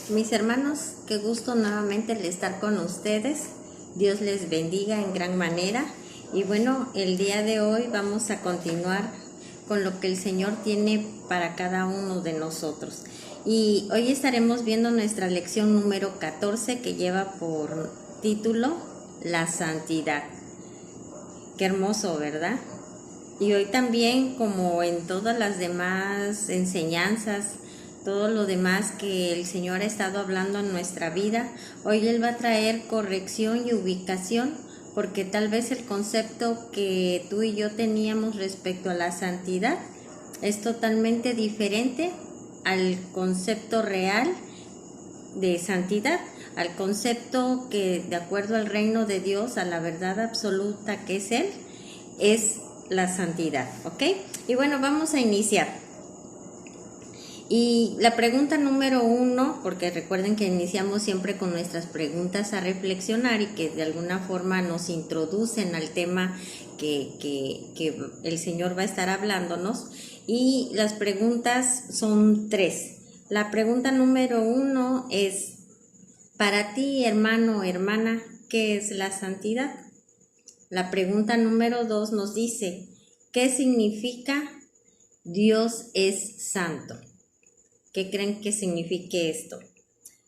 Mis hermanos, qué gusto nuevamente el estar con ustedes. Dios les bendiga en gran manera. Y bueno, el día de hoy vamos a continuar con lo que el Señor tiene para cada uno de nosotros. Y hoy estaremos viendo nuestra lección número 14 que lleva por título La Santidad. Qué hermoso, ¿verdad? Y hoy también, como en todas las demás enseñanzas, todo lo demás que el Señor ha estado hablando en nuestra vida, hoy Él va a traer corrección y ubicación, porque tal vez el concepto que tú y yo teníamos respecto a la santidad es totalmente diferente al concepto real de santidad, al concepto que, de acuerdo al reino de Dios, a la verdad absoluta que es Él, es la santidad, ¿ok? Y bueno, vamos a iniciar. Y la pregunta número 1, porque recuerden que iniciamos siempre con nuestras preguntas a reflexionar y que de alguna forma nos introducen al tema que el Señor va a estar hablándonos. Y las preguntas son 3. La pregunta número 1 es, para ti, hermano o hermana, ¿qué es la santidad? La pregunta número 2 nos dice, ¿qué significa Dios es santo? ¿Qué creen que signifique esto?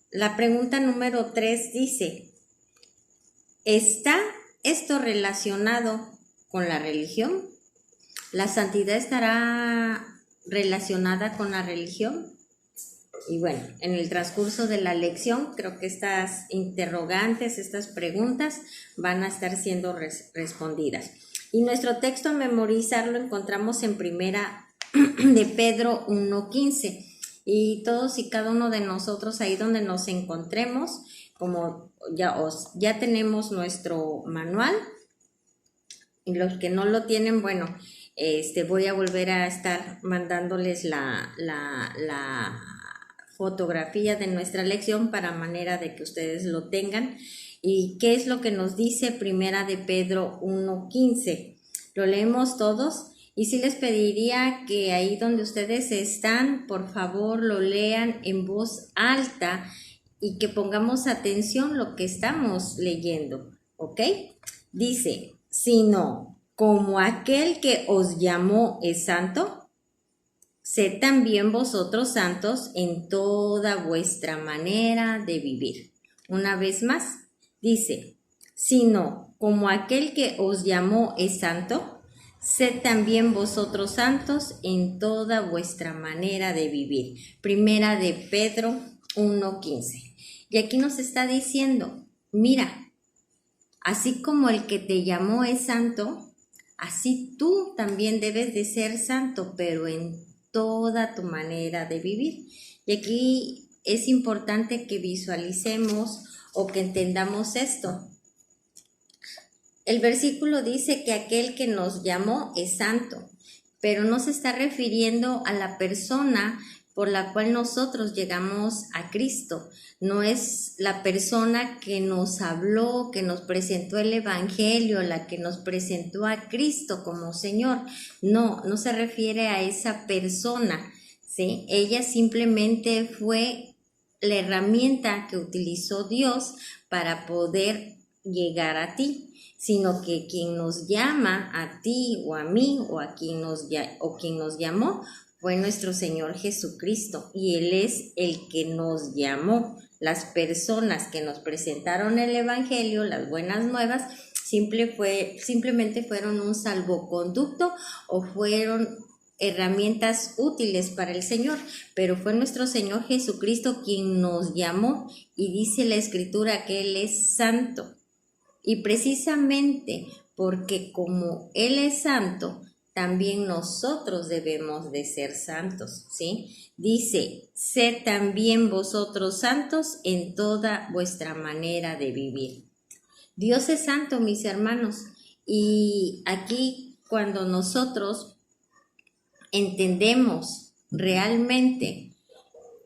La pregunta número 3 dice, ¿está esto relacionado con la religión? ¿La santidad estará relacionada con la religión? Y bueno, en el transcurso de la lección, creo que estas interrogantes, estas preguntas van a estar siendo respondidas. Y nuestro texto a memorizar lo encontramos en primera de Pedro 1:15. Y todos y cada uno de nosotros ahí donde nos encontremos, como ya tenemos nuestro manual, y los que no lo tienen, bueno, voy a volver a estar mandándoles la fotografía de nuestra lección para manera de que ustedes lo tengan. ¿Y qué es lo que nos dice primera de Pedro 1:15? Lo leemos todos. Y sí les pediría que ahí donde ustedes están, por favor, lo lean en voz alta y que pongamos atención lo que estamos leyendo, ¿ok? Dice, sino como aquel que os llamó es santo, sed también vosotros santos en toda vuestra manera de vivir. Una vez más, dice, sino como aquel que os llamó es santo, sed también vosotros santos en toda vuestra manera de vivir. Primera de Pedro 1:15. Y aquí nos está diciendo, mira, así como el que te llamó es santo, así tú también debes de ser santo, pero en toda tu manera de vivir. Y aquí es importante que visualicemos o que entendamos esto. El versículo dice que aquel que nos llamó es santo, pero no se está refiriendo a la persona por la cual nosotros llegamos a Cristo. No es la persona que nos habló, que nos presentó el Evangelio, la que nos presentó a Cristo como Señor. No se refiere a esa persona, ¿sí? Ella simplemente fue la herramienta que utilizó Dios para poder llegar a ti, sino que quien nos llama a ti o a mí o a quien nos llamó fue nuestro Señor Jesucristo, y Él es el que nos llamó. Las personas que nos presentaron el Evangelio, las buenas nuevas, simplemente fueron un salvoconducto o fueron herramientas útiles para el Señor, pero fue nuestro Señor Jesucristo quien nos llamó, y dice la Escritura que Él es santo. Y precisamente porque como Él es santo, también nosotros debemos de ser santos, ¿sí? Dice, sed también vosotros santos en toda vuestra manera de vivir. Dios es santo, mis hermanos, y aquí cuando nosotros entendemos realmente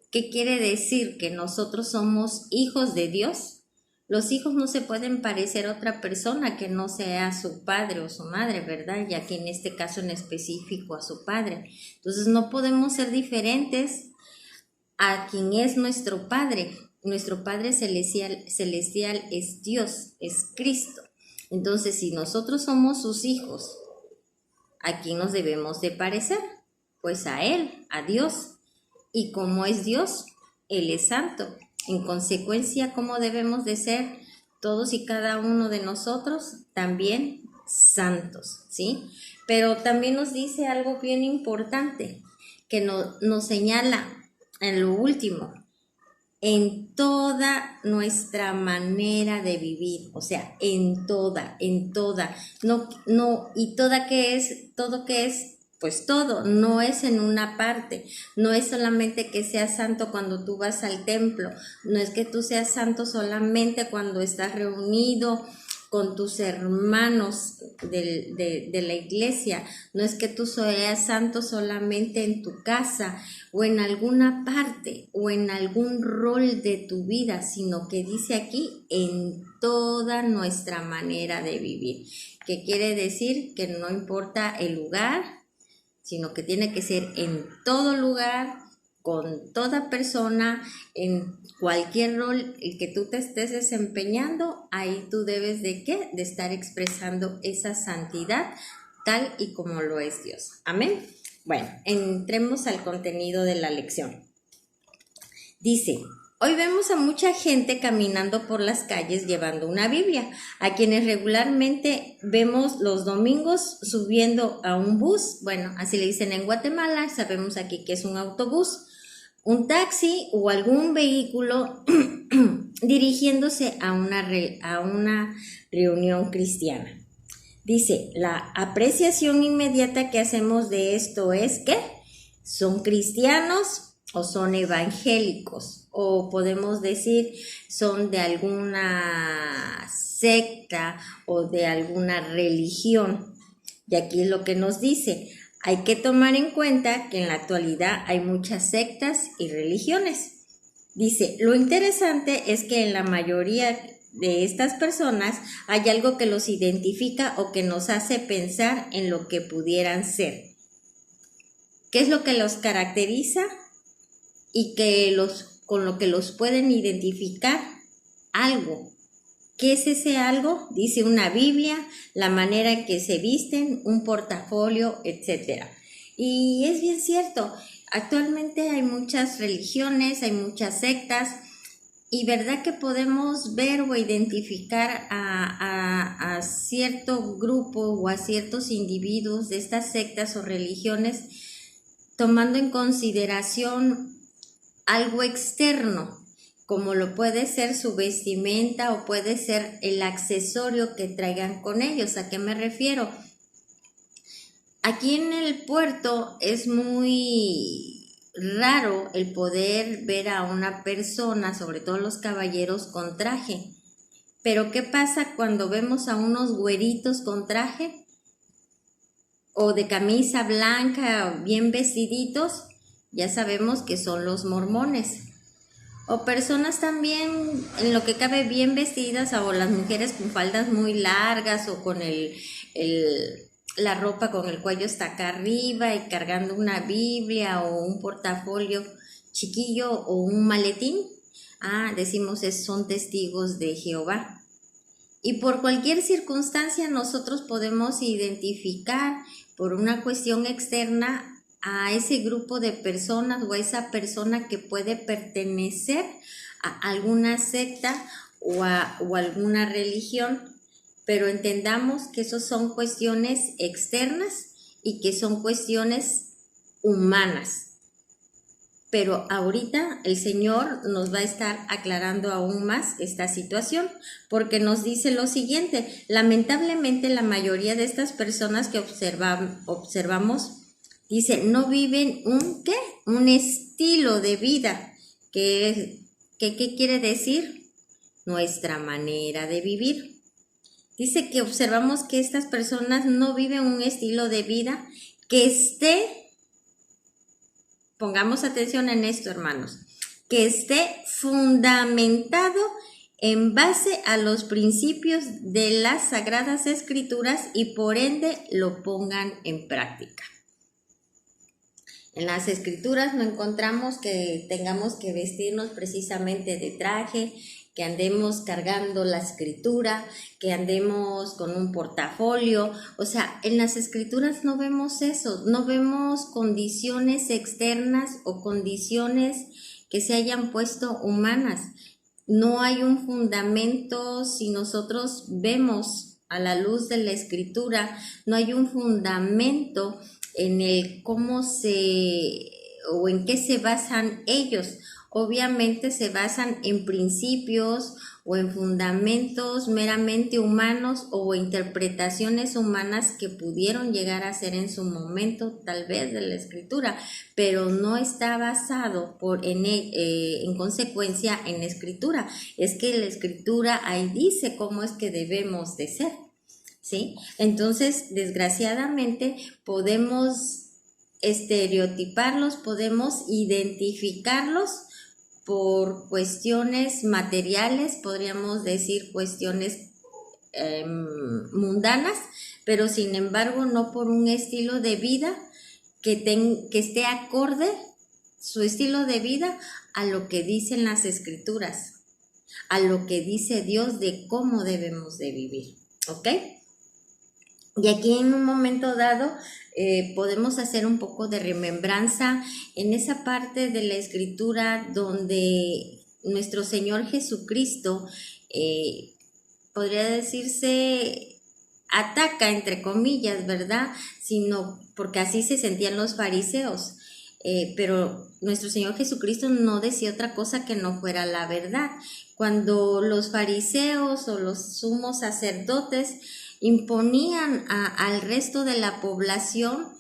qué quiere decir que nosotros somos hijos de Dios, los hijos no se pueden parecer a otra persona que no sea su padre o su madre, ¿verdad? Ya que en este caso en específico a su padre. Entonces no podemos ser diferentes a quien es nuestro Padre. Nuestro Padre celestial es Dios, es Cristo. Entonces, si nosotros somos sus hijos, ¿a quién nos debemos de parecer? Pues a Él, a Dios. Y como es Dios, Él es santo. En consecuencia, ¿cómo debemos de ser todos y cada uno de nosotros? También santos, ¿sí? Pero también nos dice algo bien importante, que nos señala en lo último, en toda nuestra manera de vivir, o sea, en toda, y toda que es, todo que es, pues todo, no es en una parte, no es solamente que seas santo cuando tú vas al templo, no es que tú seas santo solamente cuando estás reunido con tus hermanos de la iglesia, no es que tú seas santo solamente en tu casa o en alguna parte o en algún rol de tu vida, sino que dice aquí en toda nuestra manera de vivir, que quiere decir que no importa el lugar, sino que tiene que ser en todo lugar, con toda persona, en cualquier rol el que tú te estés desempeñando, ahí tú debes de ¿qué? De estar expresando esa santidad tal y como lo es Dios. Amén. Bueno, entremos al contenido de la lección. Dice, hoy vemos a mucha gente caminando por las calles llevando una Biblia, a quienes regularmente vemos los domingos subiendo a un bus, bueno, así le dicen en Guatemala, sabemos aquí que es un autobús, un taxi o algún vehículo dirigiéndose a una reunión cristiana. Dice, la apreciación inmediata que hacemos de esto es que son cristianos o son evangélicos, o podemos decir son de alguna secta o de alguna religión. Y aquí es lo que nos dice, hay que tomar en cuenta que en la actualidad hay muchas sectas y religiones. Dice, lo interesante es que en la mayoría de estas personas hay algo que los identifica o que nos hace pensar en lo que pudieran ser. ¿Qué es lo que los caracteriza? Y con lo que los pueden identificar algo. ¿Qué es ese algo? Dice una Biblia, la manera en que se visten, un portafolio, etc. Y es bien cierto, actualmente hay muchas religiones, hay muchas sectas, y verdad que podemos ver o identificar a cierto grupo o a ciertos individuos de estas sectas o religiones tomando en consideración algo externo, como lo puede ser su vestimenta o puede ser el accesorio que traigan con ellos. ¿A qué me refiero? Aquí en el puerto es muy raro el poder ver a una persona, sobre todo los caballeros, con traje. Pero ¿qué pasa cuando vemos a unos güeritos con traje o de camisa blanca bien vestiditos? Ya sabemos que son los mormones. O personas también en lo que cabe bien vestidas, o las mujeres con faldas muy largas o con la ropa con el cuello hasta acá arriba y cargando una Biblia o un portafolio chiquillo o un maletín. Decimos son testigos de Jehová. Y por cualquier circunstancia nosotros podemos identificar por una cuestión externa a ese grupo de personas o a esa persona que puede pertenecer a alguna secta o alguna religión, pero entendamos que eso son cuestiones externas y que son cuestiones humanas. Pero ahorita el Señor nos va a estar aclarando aún más esta situación, porque nos dice lo siguiente, lamentablemente la mayoría de estas personas que observamos, dice, no viven un estilo de vida. ¿Qué quiere decir? Nuestra manera de vivir. Dice que observamos que estas personas no viven un estilo de vida que esté, pongamos atención en esto, hermanos, que esté fundamentado en base a los principios de las Sagradas Escrituras y por ende lo pongan en práctica. En las escrituras no encontramos que tengamos que vestirnos precisamente de traje, que andemos cargando la escritura, que andemos con un portafolio. O sea, en las escrituras no vemos eso, no vemos condiciones externas o condiciones que se hayan puesto humanas. No hay un fundamento. Si nosotros vemos a la luz de la escritura, no hay un fundamento en el cómo o en qué se basan ellos. Obviamente se basan en principios o en fundamentos meramente humanos o interpretaciones humanas que pudieron llegar a ser en su momento tal vez de la escritura, pero no está basado en consecuencia en la escritura. Es que la escritura ahí dice cómo es que debemos de ser, ¿sí? Entonces, desgraciadamente, podemos estereotiparlos, podemos identificarlos por cuestiones materiales, podríamos decir cuestiones mundanas, pero sin embargo no por un estilo de vida que esté acorde su estilo de vida a lo que dicen las escrituras, a lo que dice Dios de cómo debemos de vivir, ¿ok? Y aquí en un momento dado podemos hacer un poco de remembranza en esa parte de la escritura donde nuestro Señor Jesucristo, podría decirse, ataca, entre comillas, ¿verdad? Sino porque así se sentían los fariseos. Pero nuestro Señor Jesucristo no decía otra cosa que no fuera la verdad. Cuando los fariseos o los sumos sacerdotes imponían al resto de la población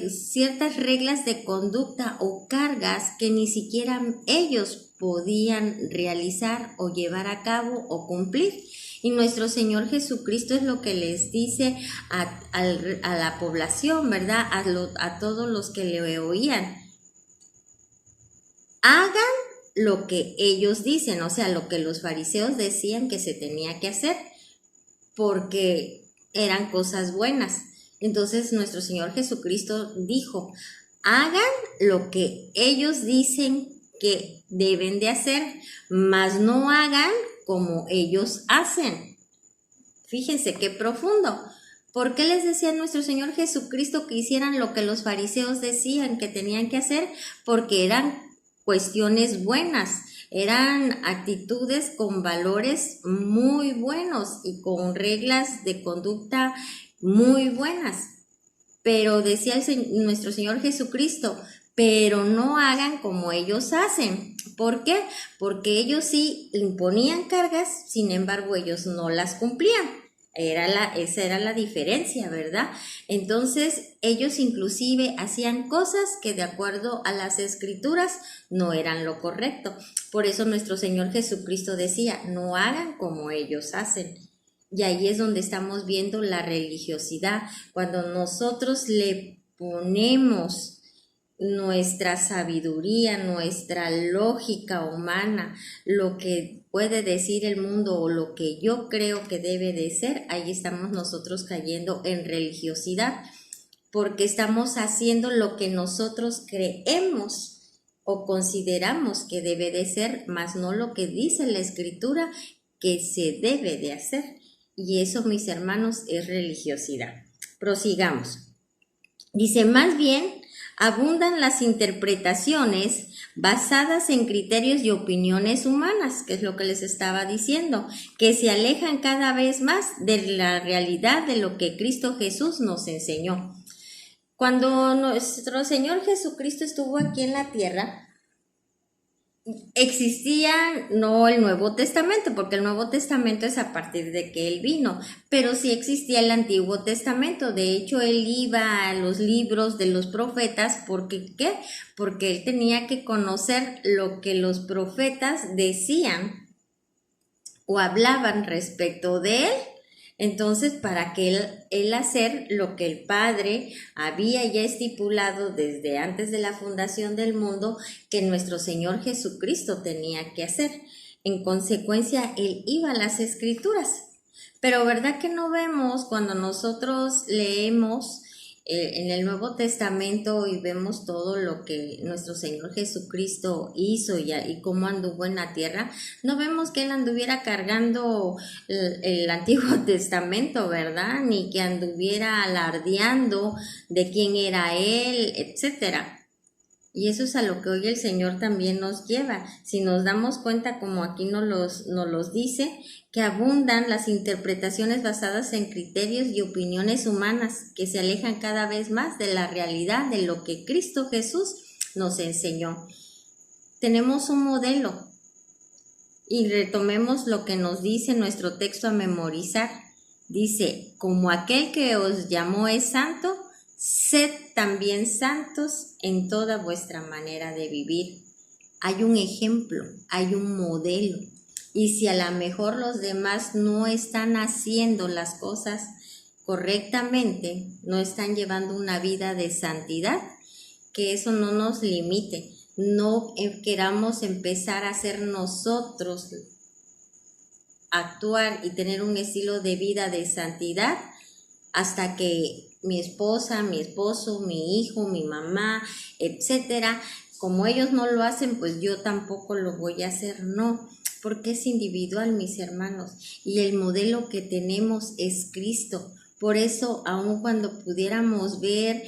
ciertas reglas de conducta o cargas que ni siquiera ellos podían realizar o llevar a cabo o cumplir. Y nuestro Señor Jesucristo es lo que les dice a la población, ¿verdad? A todos los que le oían. Hagan lo que ellos dicen, o sea, lo que los fariseos decían que se tenía que hacer, porque eran cosas buenas. Entonces nuestro Señor Jesucristo dijo, hagan lo que ellos dicen que deben de hacer, mas no hagan como ellos hacen. Fíjense qué profundo. ¿Por qué les decía nuestro Señor Jesucristo que hicieran lo que los fariseos decían que tenían que hacer? Porque eran cuestiones buenas. Eran actitudes con valores muy buenos y con reglas de conducta muy buenas. Pero decía nuestro Señor Jesucristo, pero no hagan como ellos hacen. ¿Por qué? Porque ellos sí imponían cargas, sin embargo ellos no las cumplían. Esa era la diferencia, ¿verdad? Entonces ellos inclusive hacían cosas que de acuerdo a las escrituras no eran lo correcto. Por eso nuestro Señor Jesucristo decía, no hagan como ellos hacen. Y ahí es donde estamos viendo la religiosidad, cuando nosotros le ponemos nuestra sabiduría, nuestra lógica humana, lo que puede decir el mundo o lo que yo creo que debe de ser, ahí estamos nosotros cayendo en religiosidad, porque estamos haciendo lo que nosotros creemos o consideramos que debe de ser, más no lo que dice la escritura que se debe de hacer. Y eso, mis hermanos, es religiosidad. Prosigamos. Dice, más bien, abundan las interpretaciones basadas en criterios y opiniones humanas, que es lo que les estaba diciendo, que se alejan cada vez más de la realidad de lo que Cristo Jesús nos enseñó. Cuando nuestro Señor Jesucristo estuvo aquí en la tierra, existía no el Nuevo Testamento, porque el Nuevo Testamento es a partir de que Él vino, pero sí existía el Antiguo Testamento. De hecho, Él iba a los libros de los profetas, ¿porque qué? Porque Él tenía que conocer lo que los profetas decían o hablaban respecto de Él. Entonces, para que él hacer lo que el Padre había ya estipulado desde antes de la fundación del mundo, que nuestro Señor Jesucristo tenía que hacer. En consecuencia, Él iba a las Escrituras. Pero ¿verdad que no vemos cuando nosotros leemos en el Nuevo Testamento y vemos todo lo que nuestro Señor Jesucristo hizo y cómo anduvo en la tierra, no vemos que Él anduviera cargando el Antiguo Testamento, ¿verdad? Ni que anduviera alardeando de quién era Él, etcétera. Y eso es a lo que hoy el Señor también nos lleva. Si nos damos cuenta, como aquí nos los dice, que abundan las interpretaciones basadas en criterios y opiniones humanas que se alejan cada vez más de la realidad de lo que Cristo Jesús nos enseñó. Tenemos un modelo y retomemos lo que nos dice nuestro texto a memorizar. Dice, como aquel que os llamó es santo, sed también santos en toda vuestra manera de vivir. Hay un ejemplo, hay un modelo. Y si a lo mejor los demás no están haciendo las cosas correctamente, no están llevando una vida de santidad, que eso no nos limite. No queramos empezar a hacer nosotros, actuar y tener un estilo de vida de santidad hasta que mi esposa, mi esposo, mi hijo, mi mamá, etcétera, como ellos no lo hacen, pues yo tampoco lo voy a hacer, no, porque es individual, mis hermanos, y el modelo que tenemos es Cristo. Por eso, aun cuando pudiéramos ver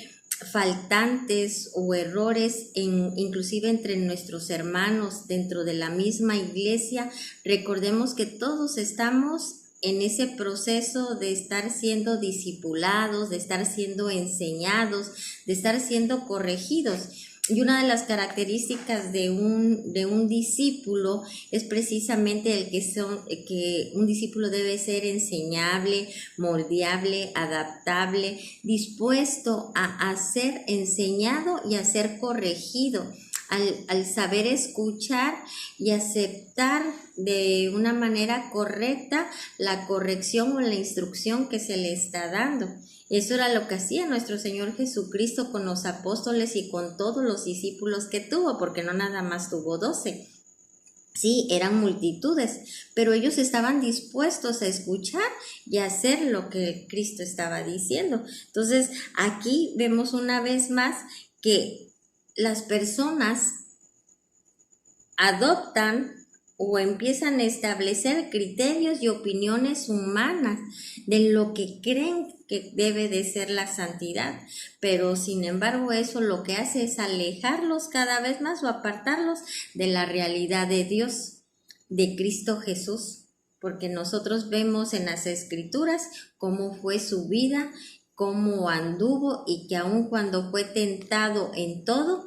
faltantes o errores inclusive entre nuestros hermanos dentro de la misma iglesia, recordemos que todos estamos en ese proceso de estar siendo discipulados, de estar siendo enseñados, de estar siendo corregidos. Y una de las características de un discípulo es precisamente que un discípulo debe ser enseñable, moldeable, adaptable, dispuesto a ser enseñado y a ser corregido. Al saber escuchar y aceptar de una manera correcta la corrección o la instrucción que se le está dando. Eso era lo que hacía nuestro Señor Jesucristo con los apóstoles y con todos los discípulos que tuvo, porque no nada más tuvo 12. Sí, eran multitudes, pero ellos estaban dispuestos a escuchar y a hacer lo que Cristo estaba diciendo. Entonces, aquí vemos una vez más que las personas adoptan o empiezan a establecer criterios y opiniones humanas de lo que creen que debe de ser la santidad, pero sin embargo eso lo que hace es alejarlos cada vez más o apartarlos de la realidad de Dios, de Cristo Jesús, porque nosotros vemos en las Escrituras cómo fue su vida, cómo anduvo y que aun cuando fue tentado en todo,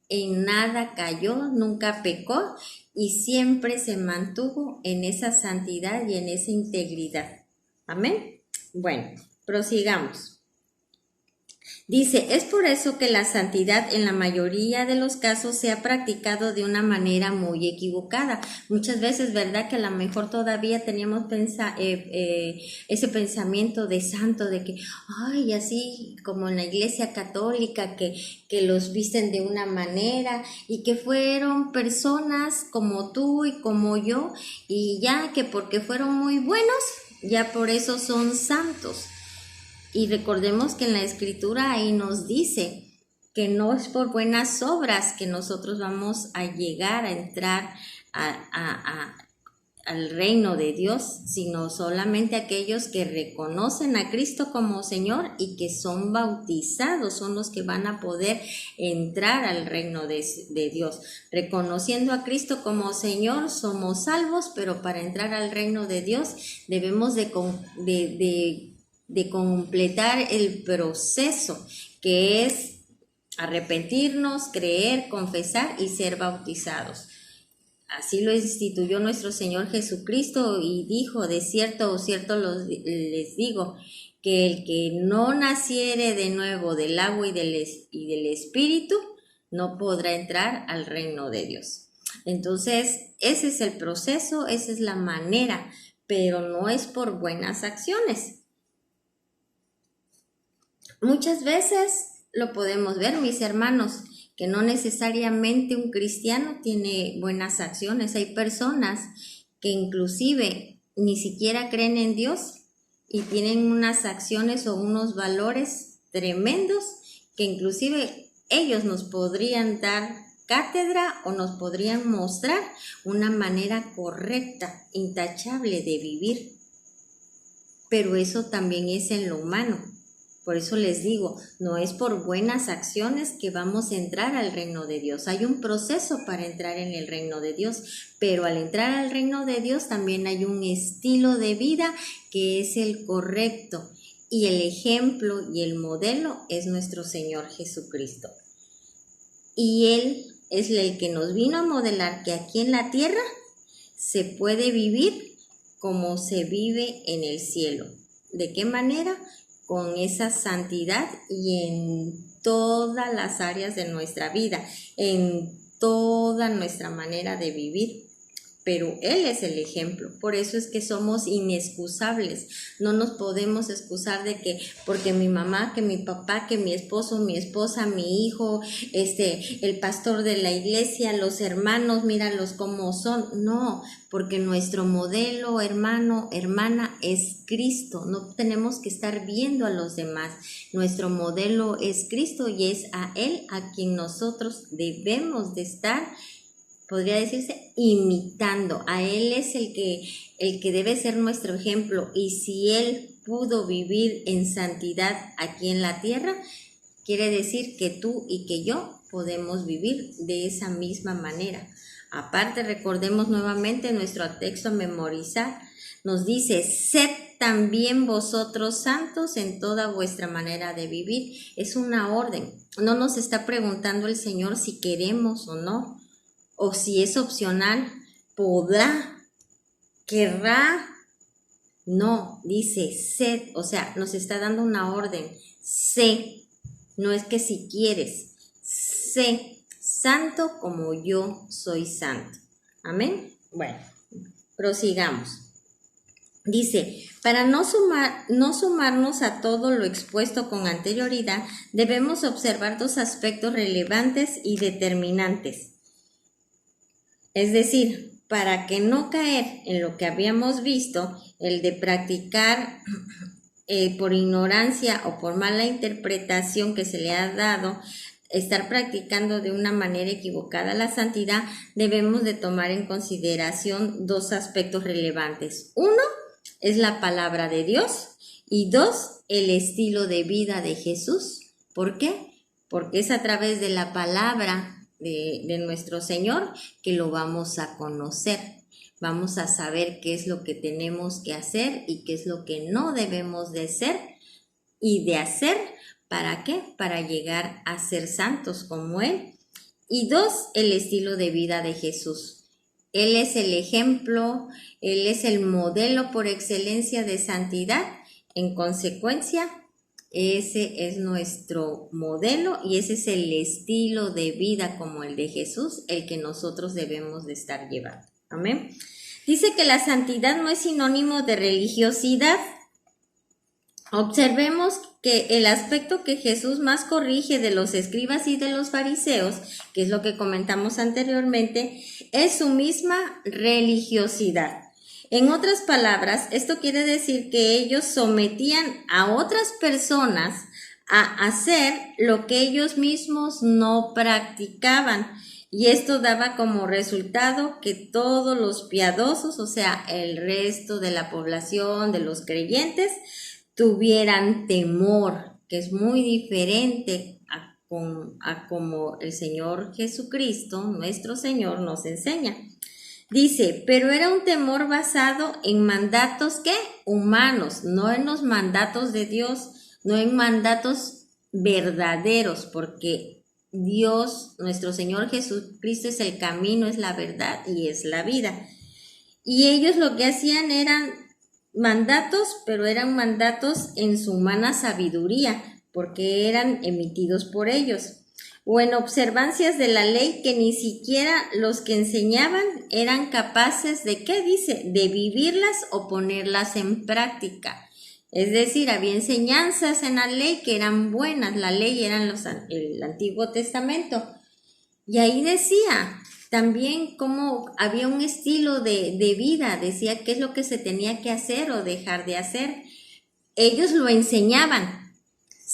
en nada cayó, nunca pecó y siempre se mantuvo en esa santidad y en esa integridad. Amén. Bueno, prosigamos. Dice, es por eso que la santidad en la mayoría de los casos se ha practicado de una manera muy equivocada. Muchas veces, ¿verdad? Que a lo mejor todavía teníamos ese pensamiento de santo, de que, ay, así como en la iglesia católica, que los visten de una manera y que fueron personas como tú y como yo, y ya que porque fueron muy buenos, ya por eso son santos. Y recordemos que en la Escritura ahí nos dice que no es por buenas obras que nosotros vamos a llegar a entrar al reino de Dios, sino solamente aquellos que reconocen a Cristo como Señor y que son bautizados, son los que van a poder entrar al reino de Dios. Reconociendo a Cristo como Señor, somos salvos, pero para entrar al reino de Dios debemos de completar el proceso que es arrepentirnos, creer, confesar y ser bautizados. Así lo instituyó nuestro Señor Jesucristo y dijo, de cierto o cierto les digo, que el que no naciere de nuevo del agua y del Espíritu no podrá entrar al reino de Dios. Entonces, ese es el proceso, esa es la manera, pero no es por buenas acciones. Muchas veces lo podemos ver, mis hermanos, que no necesariamente un cristiano tiene buenas acciones. Hay personas que inclusive ni siquiera creen en Dios y tienen unas acciones o unos valores tremendos que inclusive ellos nos podrían dar cátedra o nos podrían mostrar una manera correcta, intachable de vivir. Pero eso también es en lo humano. Por eso les digo, no es por buenas acciones que vamos a entrar al reino de Dios. Hay un proceso para entrar en el reino de Dios, pero al entrar al reino de Dios también hay un estilo de vida que es el correcto. Y el ejemplo y el modelo es nuestro Señor Jesucristo. Y Él es el que nos vino a modelar que aquí en la tierra se puede vivir como se vive en el cielo. ¿De qué manera? Con esa santidad y en todas las áreas de nuestra vida, en toda nuestra manera de vivir. Pero Él es el ejemplo, por eso es que somos inexcusables, no nos podemos excusar de que porque mi mamá, que mi papá, que mi esposo, mi esposa, mi hijo, el pastor de la iglesia, los hermanos, míralos cómo son. No, porque nuestro modelo, hermano, hermana, es Cristo. No tenemos que estar viendo a los demás. Nuestro modelo es Cristo y es a Él a quien nosotros debemos de estar, podría decirse, imitando. A Él es el que debe ser nuestro ejemplo. Y si Él pudo vivir en santidad aquí en la tierra, quiere decir que tú y que yo podemos vivir de esa misma manera. Aparte, recordemos nuevamente nuestro texto a memorizar. Nos dice, sed también vosotros santos en toda vuestra manera de vivir. Es una orden. No nos está preguntando el Señor si queremos o no, o si es opcional, podrá, querrá. No, dice sed, o sea, nos está dando una orden. Sé, no es que si quieres, sé santo como yo soy santo. Amén. Bueno, prosigamos. Dice, para no sumarnos a todo lo expuesto con anterioridad, debemos observar dos aspectos relevantes y determinantes. Es decir, para que no caer en lo que habíamos visto, el de practicar por ignorancia o por mala interpretación que se le ha dado, estar practicando de una manera equivocada la santidad, debemos de tomar en consideración dos aspectos relevantes. Uno es la palabra de Dios y dos, el estilo de vida de Jesús. ¿Por qué? Porque es a través de la palabra de nuestro Señor que lo vamos a conocer. Vamos a saber qué es lo que tenemos que hacer y qué es lo que no debemos de ser y de hacer. ¿Para qué? Para llegar a ser santos como Él. Y dos, el estilo de vida de Jesús. Él es el ejemplo, Él es el modelo por excelencia de santidad. En consecuencia, ese es nuestro modelo y ese es el estilo de vida como el de Jesús, el que nosotros debemos de estar llevando. Amén. Dice que la santidad no es sinónimo de religiosidad. Observemos que el aspecto que Jesús más corrige de los escribas y de los fariseos, que es lo que comentamos anteriormente, es su misma religiosidad. En otras palabras, esto quiere decir que ellos sometían a otras personas a hacer lo que ellos mismos no practicaban. Y esto daba como resultado que todos los piadosos, o sea, el resto de la población, de los creyentes, tuvieran temor, que es muy diferente a como el Señor Jesucristo, nuestro Señor, nos enseña. Dice, pero era un temor basado en mandatos, ¿qué? Humanos, no en los mandatos de Dios, no en mandatos verdaderos, porque Dios, nuestro Señor Jesucristo, es el camino, es la verdad y es la vida. Y ellos lo que hacían eran mandatos, pero eran mandatos en su humana sabiduría, porque eran emitidos por ellos, o en observancias de la ley que ni siquiera los que enseñaban eran capaces de, ¿qué dice?, de vivirlas o ponerlas en práctica. Es decir, había enseñanzas en la ley que eran buenas, la ley era el Antiguo Testamento, y ahí decía también cómo había un estilo de vida, decía qué es lo que se tenía que hacer o dejar de hacer. Ellos lo enseñaban,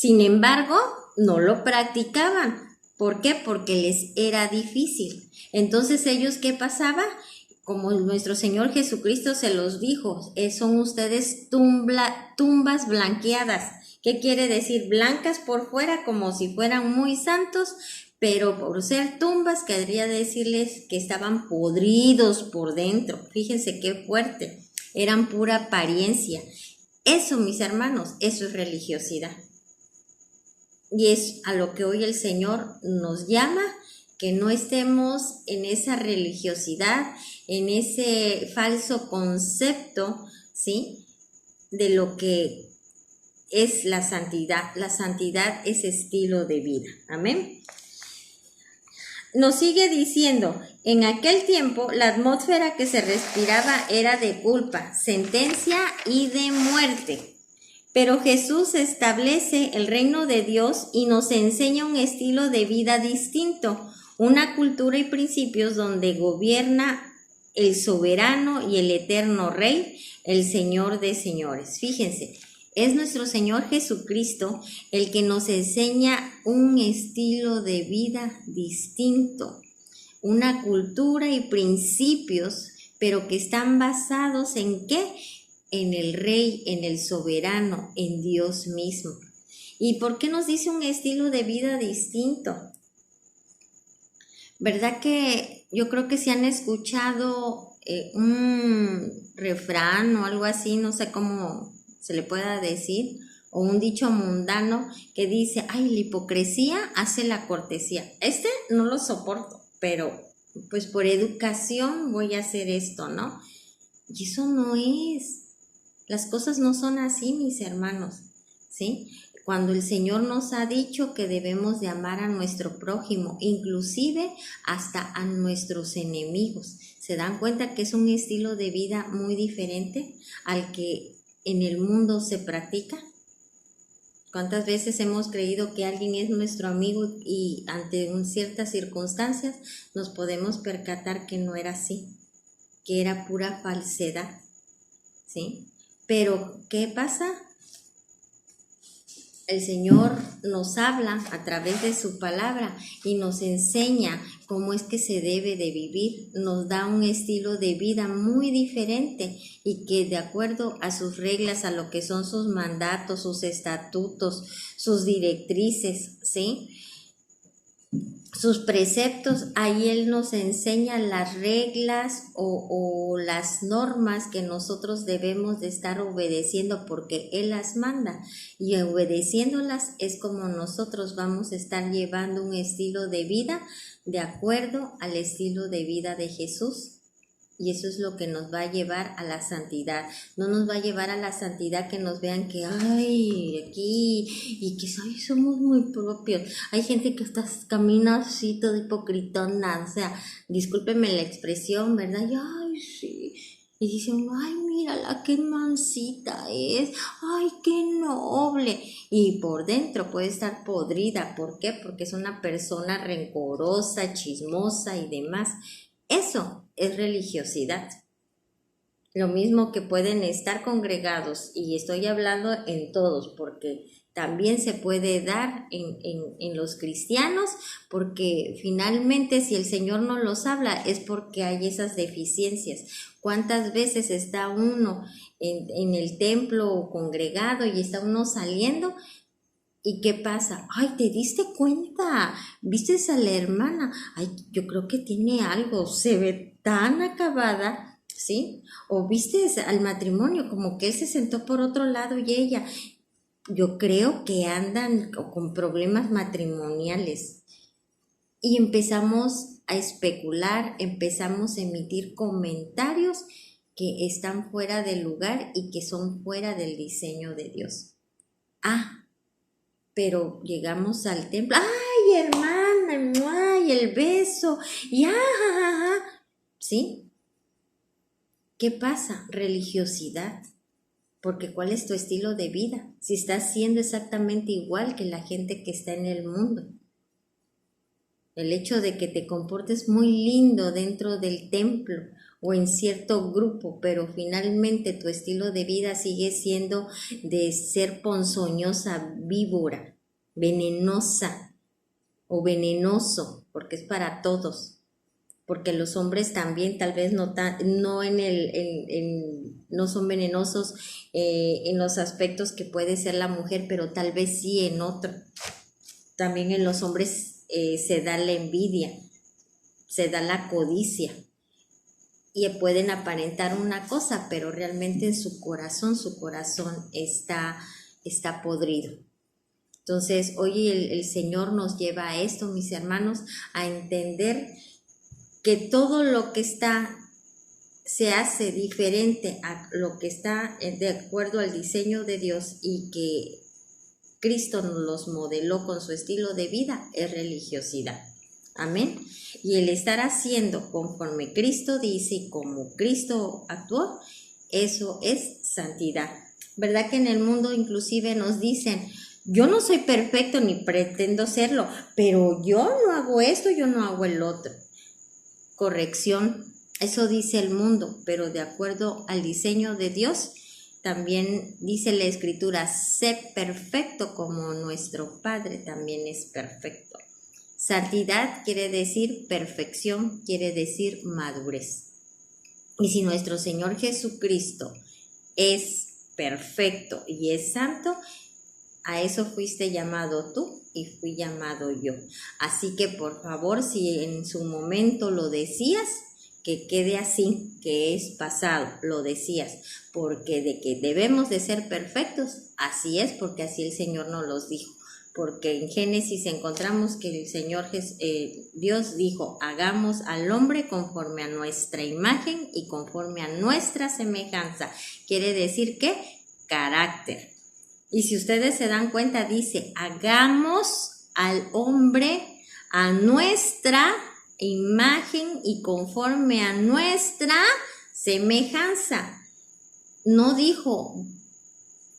Sin embargo, no lo practicaban. ¿Por qué? Porque les era difícil. Entonces, ellos, ¿qué pasaba? Como nuestro Señor Jesucristo se los dijo, son ustedes tumbas blanqueadas. ¿Qué quiere decir? Blancas por fuera, como si fueran muy santos, pero por ser tumbas, querría decirles que estaban podridos por dentro. Fíjense qué fuerte. Eran pura apariencia. Eso, mis hermanos, eso es religiosidad. Y es a lo que hoy el Señor nos llama, que no estemos en esa religiosidad, en ese falso concepto, ¿sí? De lo que es la santidad. La santidad es estilo de vida. Amén. Nos sigue diciendo, en aquel tiempo la atmósfera que se respiraba era de culpa, sentencia y de muerte. Pero Jesús establece el reino de Dios y nos enseña un estilo de vida distinto, una cultura y principios donde gobierna el soberano y el eterno Rey, el Señor de señores. Fíjense, es nuestro Señor Jesucristo el que nos enseña un estilo de vida distinto, una cultura y principios, pero que están basados ¿en qué? En el Rey, en el soberano, en Dios mismo. ¿Y por qué nos dice un estilo de vida distinto? ¿Verdad que yo creo que si han escuchado un refrán o algo así, no sé cómo se le pueda decir, o un dicho mundano que dice, ay, la hipocresía hace la cortesía? No lo soporto, pero pues por educación voy a hacer esto, ¿no? Y eso no es. Las cosas no son así, mis hermanos, ¿sí? Cuando el Señor nos ha dicho que debemos de amar a nuestro prójimo, inclusive hasta a nuestros enemigos, ¿se dan cuenta que es un estilo de vida muy diferente al que en el mundo se practica? ¿Cuántas veces hemos creído que alguien es nuestro amigo y ante ciertas circunstancias nos podemos percatar que no era así, que era pura falsedad, ¿sí? Pero, ¿qué pasa? El Señor nos habla a través de su palabra y nos enseña cómo es que se debe de vivir, nos da un estilo de vida muy diferente y que de acuerdo a sus reglas, a lo que son sus mandatos, sus estatutos, sus directrices, ¿sí? Sus preceptos, ahí Él nos enseña las reglas o las normas que nosotros debemos de estar obedeciendo porque Él las manda, y obedeciéndolas es como nosotros vamos a estar llevando un estilo de vida de acuerdo al estilo de vida de Jesús. Y eso es lo que nos va a llevar a la santidad. No nos va a llevar a la santidad que nos vean que, ay, aquí, y que ay, somos muy propios. Hay gente que hasta camina así, todo hipocritona, o sea, discúlpeme la expresión, ¿verdad? Y, ay, sí. Y dicen, ay, mírala, qué mansita es, ay, qué noble. Y por dentro puede estar podrida. ¿Por qué? Porque es una persona rencorosa, chismosa y demás. Eso es religiosidad. Lo mismo que pueden estar congregados, y estoy hablando en todos, porque también se puede dar en los cristianos, porque finalmente si el Señor no los habla es porque hay esas deficiencias. ¿Cuántas veces está uno en el templo congregado y está uno saliendo? ¿Y qué pasa? Ay, ¿te diste cuenta? ¿Viste a la hermana? Ay, yo creo que tiene algo, se ve tan acabada, ¿sí? O viste al matrimonio, como que él se sentó por otro lado y ella. Yo creo que andan con problemas matrimoniales. Y empezamos a especular, empezamos a emitir comentarios que están fuera del lugar y que son fuera del diseño de Dios. Pero llegamos al templo, ¡ay, hermana! ¡Ay, el beso! Y ¿sí? ¿Qué pasa? Religiosidad. Porque ¿cuál es tu estilo de vida? Si estás siendo exactamente igual que la gente que está en el mundo. El hecho de que te comportes muy lindo dentro del templo o en cierto grupo, pero finalmente tu estilo de vida sigue siendo de ser ponzoñosa, víbora, venenosa o venenoso, porque es para todos. Porque los hombres también tal vez no no son venenosos en los aspectos que puede ser la mujer, pero tal vez sí en otro. También en los hombres se da la envidia, se da la codicia y pueden aparentar una cosa, pero realmente en su corazón está podrido. Entonces, hoy el Señor nos lleva a esto, mis hermanos, a entender que todo lo que se hace diferente a lo que está de acuerdo al diseño de Dios y que Cristo nos los modeló con su estilo de vida es religiosidad. Amén. Y el estar haciendo conforme Cristo dice y como Cristo actuó, eso es santidad. ¿Verdad que en el mundo inclusive nos dicen, yo no soy perfecto ni pretendo serlo, pero yo no hago esto, yo no hago el otro? Corrección, eso dice el mundo, pero de acuerdo al diseño de Dios, también dice la Escritura, sé perfecto como nuestro Padre también es perfecto. Santidad quiere decir perfección, quiere decir madurez. Y si nuestro Señor Jesucristo es perfecto y es santo, a eso fuiste llamado tú y fui llamado yo. Así que por favor, si en su momento lo decías, que quede así, que es pasado, lo decías, porque de que debemos de ser perfectos, así es, porque así el Señor nos los dijo. Porque en Génesis encontramos que el Señor Dios dijo, hagamos al hombre conforme a nuestra imagen y conforme a nuestra semejanza. Quiere decir que carácter. Y si ustedes se dan cuenta, dice, hagamos al hombre a nuestra imagen y conforme a nuestra semejanza. No dijo,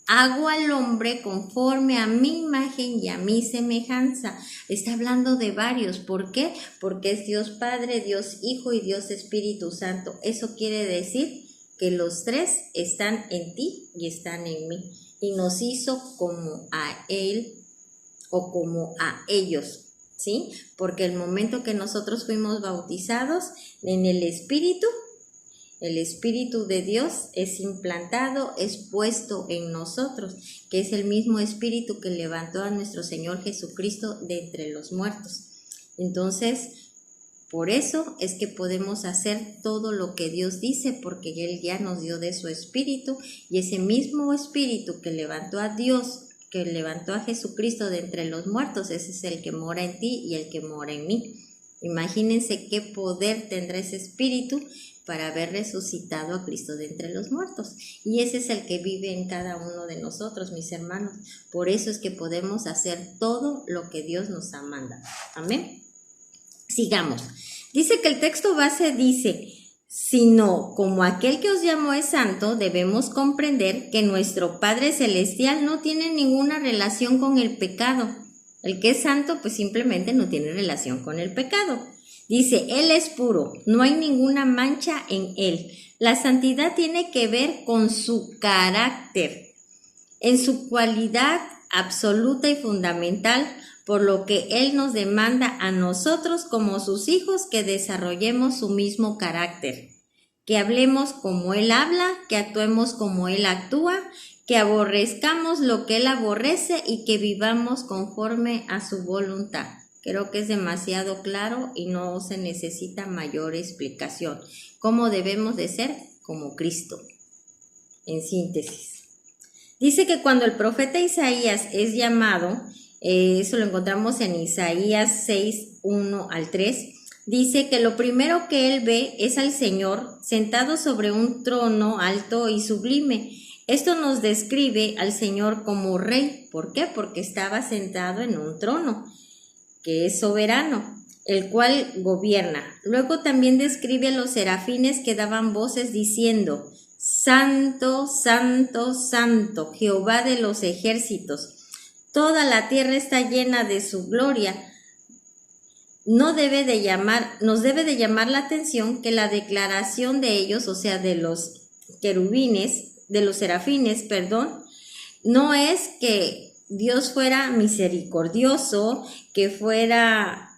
hago al hombre conforme a mi imagen y a mi semejanza. Está hablando de varios. ¿Por qué? Porque es Dios Padre, Dios Hijo y Dios Espíritu Santo. Eso quiere decir que los tres están en ti y están en mí. Y nos hizo como a Él o como a ellos, ¿sí? Porque el momento que nosotros fuimos bautizados en el Espíritu de Dios es implantado, es puesto en nosotros, que es el mismo Espíritu que levantó a nuestro Señor Jesucristo de entre los muertos. Entonces, por eso es que podemos hacer todo lo que Dios dice, porque Él ya nos dio de su Espíritu, y ese mismo Espíritu que levantó a Dios, que levantó a Jesucristo de entre los muertos, ese es el que mora en ti y el que mora en mí. Imagínense qué poder tendrá ese Espíritu para haber resucitado a Cristo de entre los muertos. Y ese es el que vive en cada uno de nosotros, mis hermanos. Por eso es que podemos hacer todo lo que Dios nos ha mandado. Amén. Sigamos. Dice que el texto base dice, sino como aquel que os llamó es santo, debemos comprender que nuestro Padre Celestial no tiene ninguna relación con el pecado. El que es santo, pues simplemente no tiene relación con el pecado. Dice, Él es puro, no hay ninguna mancha en Él. La santidad tiene que ver con su carácter, en su cualidad absoluta y fundamental, por lo que Él nos demanda a nosotros como sus hijos que desarrollemos su mismo carácter, que hablemos como Él habla, que actuemos como Él actúa, que aborrezcamos lo que Él aborrece y que vivamos conforme a su voluntad. Creo que es demasiado claro y no se necesita mayor explicación. ¿Cómo debemos de ser? Como Cristo. En síntesis. Dice que cuando el profeta Isaías es llamado, eso lo encontramos en Isaías 6, 1 al 3, dice que lo primero que él ve es al Señor sentado sobre un trono alto y sublime. Esto nos describe al Señor como rey. ¿Por qué? Porque estaba sentado en un trono, que es soberano, el cual gobierna. Luego también describe a los serafines que daban voces diciendo, Santo, Santo, Santo, Jehová de los ejércitos. Toda la tierra está llena de su gloria. nos debe de llamar la atención que la declaración de ellos, o sea, de los querubines, de los serafines, perdón, no es que Dios fuera misericordioso, que fuera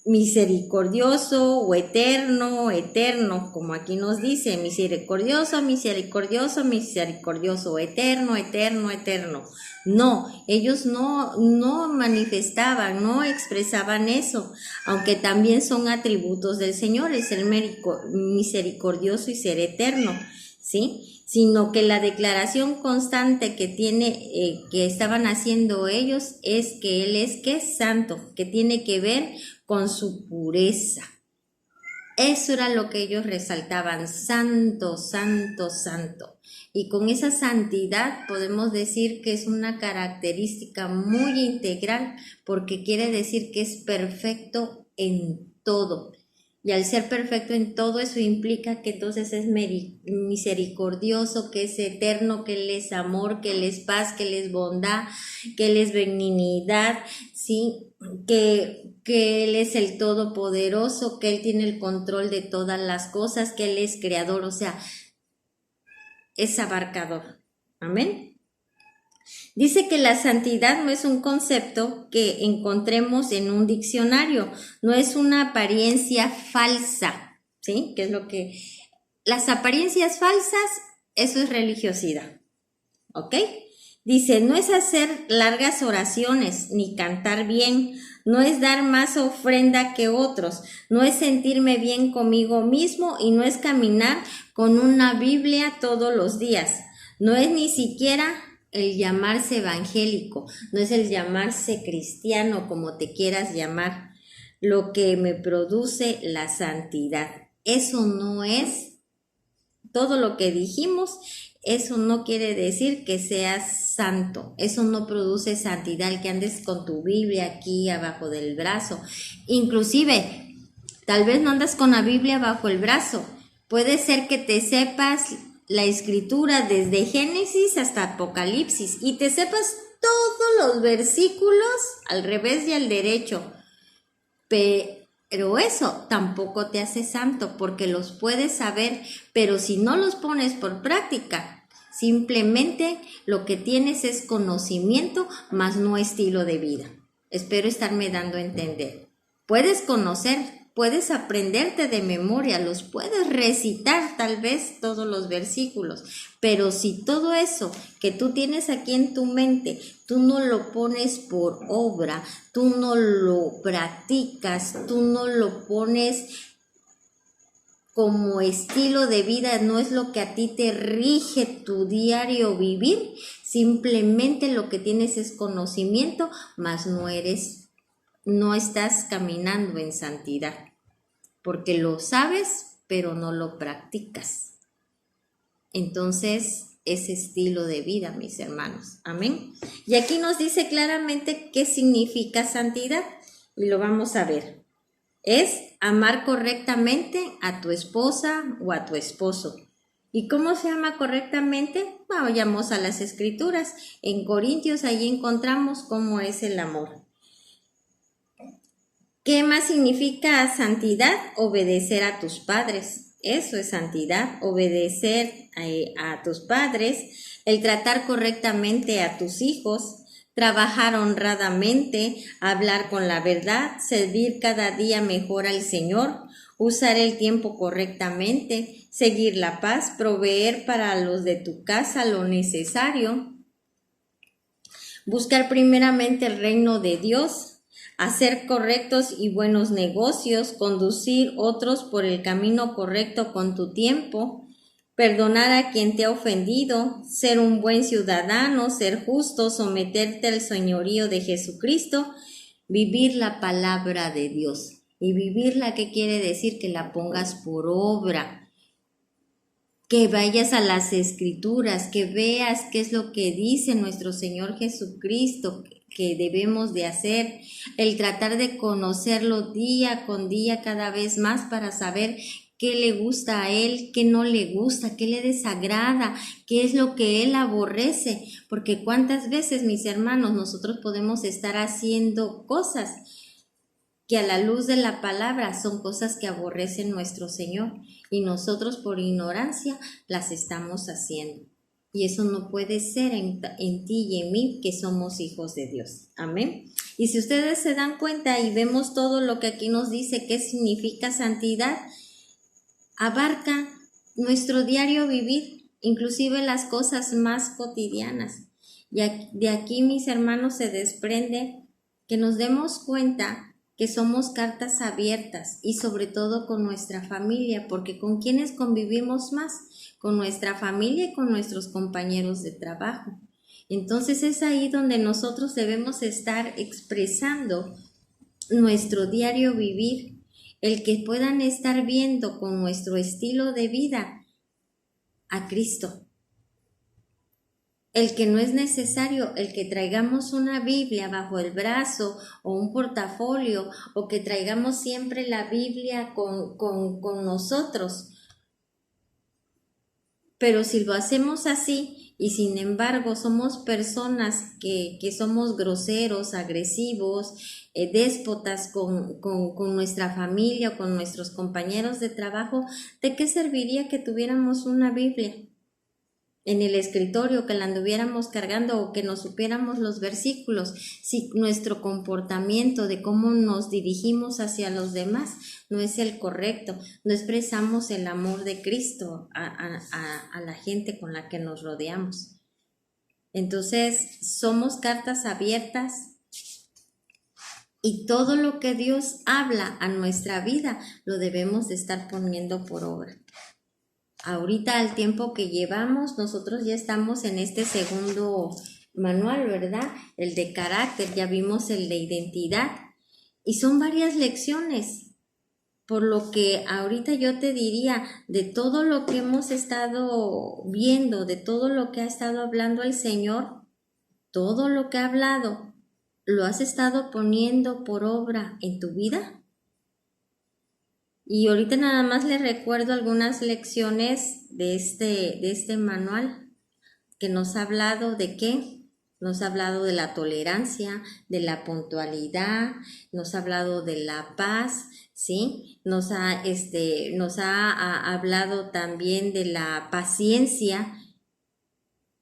misericordioso o eterno, eterno, como aquí nos dice, misericordioso, misericordioso, misericordioso, eterno, eterno, eterno. No, ellos no manifestaban, no expresaban eso, aunque también son atributos del Señor, el ser misericordioso y ser eterno, ¿sí? Sino que la declaración constante que estaban haciendo ellos es que Él es que es santo, que tiene que ver con su pureza. Eso era lo que ellos resaltaban, santo, santo, santo. Y con esa santidad podemos decir que es una característica muy integral, porque quiere decir que es perfecto en todo. Y al ser perfecto en todo, eso implica que entonces es misericordioso, que es eterno, que Él es amor, que Él es paz, que Él es bondad, que Él es benignidad, ¿sí? Que Él es el todopoderoso, que Él tiene el control de todas las cosas, que Él es creador, o sea, es abarcador. Amén. Dice que la santidad no es un concepto que encontremos en un diccionario, no es una apariencia falsa, ¿sí? Que es lo que... Las apariencias falsas, eso es religiosidad, ¿ok? Dice, no es hacer largas oraciones, ni cantar bien, no es dar más ofrenda que otros, no es sentirme bien conmigo mismo y no es caminar con una Biblia todos los días, no es ni siquiera el llamarse evangélico, no es el llamarse cristiano, como te quieras llamar, lo que me produce la santidad. Eso no es todo lo que dijimos, eso no quiere decir que seas santo, eso no produce santidad, el que andes con tu Biblia aquí abajo del brazo. Inclusive, tal vez no andas con la Biblia bajo el brazo, puede ser que te sepas la escritura desde Génesis hasta Apocalipsis y te sepas todos los versículos al revés y al derecho, pero eso tampoco te hace santo porque los puedes saber, pero si no los pones por práctica, simplemente lo que tienes es conocimiento, más no estilo de vida. Espero estarme dando a entender. Puedes conocer, puedes aprenderte de memoria, los puedes recitar tal vez todos los versículos, pero si todo eso que tú tienes aquí en tu mente, tú no lo pones por obra, tú no lo practicas, tú no lo pones como estilo de vida, no es lo que a ti te rige tu diario vivir, simplemente lo que tienes es conocimiento, mas no estás caminando en santidad, porque lo sabes, pero no lo practicas. Entonces, ese estilo de vida, mis hermanos. Amén. Y aquí nos dice claramente qué significa santidad, y lo vamos a ver. Es amar correctamente a tu esposa o a tu esposo. ¿Y cómo se ama correctamente? Vayamos a las escrituras. En Corintios, allí encontramos cómo es el amor. ¿Qué más significa santidad? Obedecer a tus padres. Eso es santidad, obedecer a tus padres, el tratar correctamente a tus hijos, trabajar honradamente, hablar con la verdad, servir cada día mejor al Señor, usar el tiempo correctamente, seguir la paz, proveer para los de tu casa lo necesario, buscar primeramente el reino de Dios, hacer correctos y buenos negocios, conducir otros por el camino correcto con tu tiempo, perdonar a quien te ha ofendido, ser un buen ciudadano, ser justo, someterte al señorío de Jesucristo, vivir la palabra de Dios. Y vivirla, ¿qué quiere decir? Que la pongas por obra, que vayas a las escrituras, que veas qué es lo que dice nuestro Señor Jesucristo que debemos de hacer, el tratar de conocerlo día con día cada vez más para saber qué le gusta a Él, qué no le gusta, qué le desagrada, qué es lo que Él aborrece, porque cuántas veces, mis hermanos, nosotros podemos estar haciendo cosas que a la luz de la palabra son cosas que aborrece nuestro Señor y nosotros por ignorancia las estamos haciendo. Y eso no puede ser en ti y en mí, que somos hijos de Dios. Amén. Y si ustedes se dan cuenta y vemos todo lo que aquí nos dice qué significa santidad, abarca nuestro diario vivir, inclusive las cosas más cotidianas. Y de aquí, mis hermanos, se desprende que nos demos cuenta que somos cartas abiertas y sobre todo con nuestra familia, porque ¿con quiénes convivimos más? Con nuestra familia y con nuestros compañeros de trabajo. Entonces es ahí donde nosotros debemos estar expresando nuestro diario vivir, el que puedan estar viendo con nuestro estilo de vida a Cristo. El que no es necesario, el que traigamos una Biblia bajo el brazo o un portafolio, o que traigamos siempre la Biblia con nosotros. Pero si lo hacemos así y sin embargo somos personas que somos groseros, agresivos, déspotas con nuestra familia o con nuestros compañeros de trabajo, ¿de qué serviría que tuviéramos una Biblia en el escritorio, que la anduviéramos cargando o que nos supiéramos los versículos, si nuestro comportamiento de cómo nos dirigimos hacia los demás no es el correcto, no expresamos el amor de Cristo a la gente con la que nos rodeamos? Entonces, somos cartas abiertas y todo lo que Dios habla a nuestra vida lo debemos de estar poniendo por obra. Ahorita, al tiempo que llevamos, nosotros ya estamos en este segundo manual, ¿verdad? El de carácter, ya vimos el de identidad. Y son varias lecciones. Por lo que ahorita yo te diría, de todo lo que hemos estado viendo, de todo lo que ha estado hablando el Señor, todo lo que ha hablado, ¿lo has estado poniendo por obra en tu vida? Y ahorita nada más les recuerdo algunas lecciones de este manual que nos ha hablado de qué. Nos ha hablado de la tolerancia, de la puntualidad, nos ha hablado de la paz, ¿sí? Nos ha hablado también de la paciencia.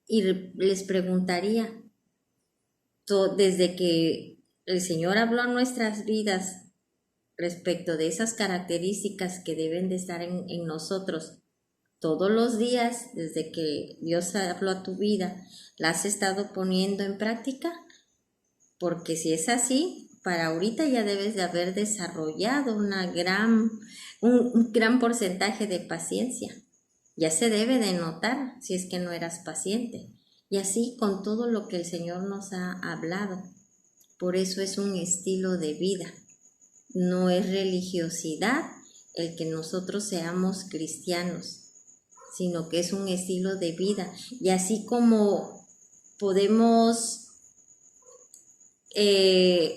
Y les preguntaría, desde que el Señor habló a nuestras vidas respecto de esas características que deben de estar en nosotros todos los días, desde que Dios habló a tu vida, ¿la has estado poniendo en práctica? Porque si es así, para ahorita ya debes de haber desarrollado un gran porcentaje de paciencia. Ya se debe de notar si es que no eras paciente. Y así con todo lo que el Señor nos ha hablado. Por eso es un estilo de vida. No es religiosidad el que nosotros seamos cristianos, sino que es un estilo de vida. Y así como podemos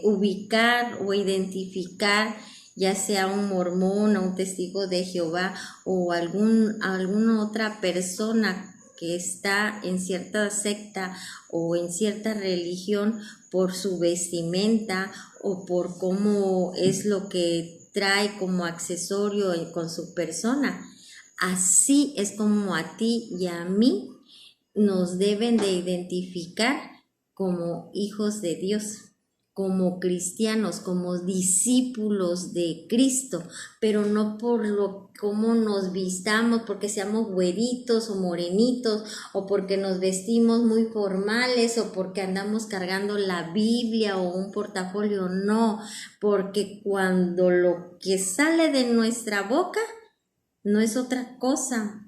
ubicar o identificar ya sea un mormón o un testigo de Jehová o alguna otra persona que está en cierta secta o en cierta religión por su vestimenta o por cómo es lo que trae como accesorio con su persona. Así es como a ti y a mí nos deben de identificar como hijos de Dios, como cristianos, como discípulos de Cristo, pero no por cómo nos vistamos, porque seamos güeritos o morenitos, o porque nos vestimos muy formales, o porque andamos cargando la Biblia o un portafolio, no, porque cuando lo que sale de nuestra boca no es otra cosa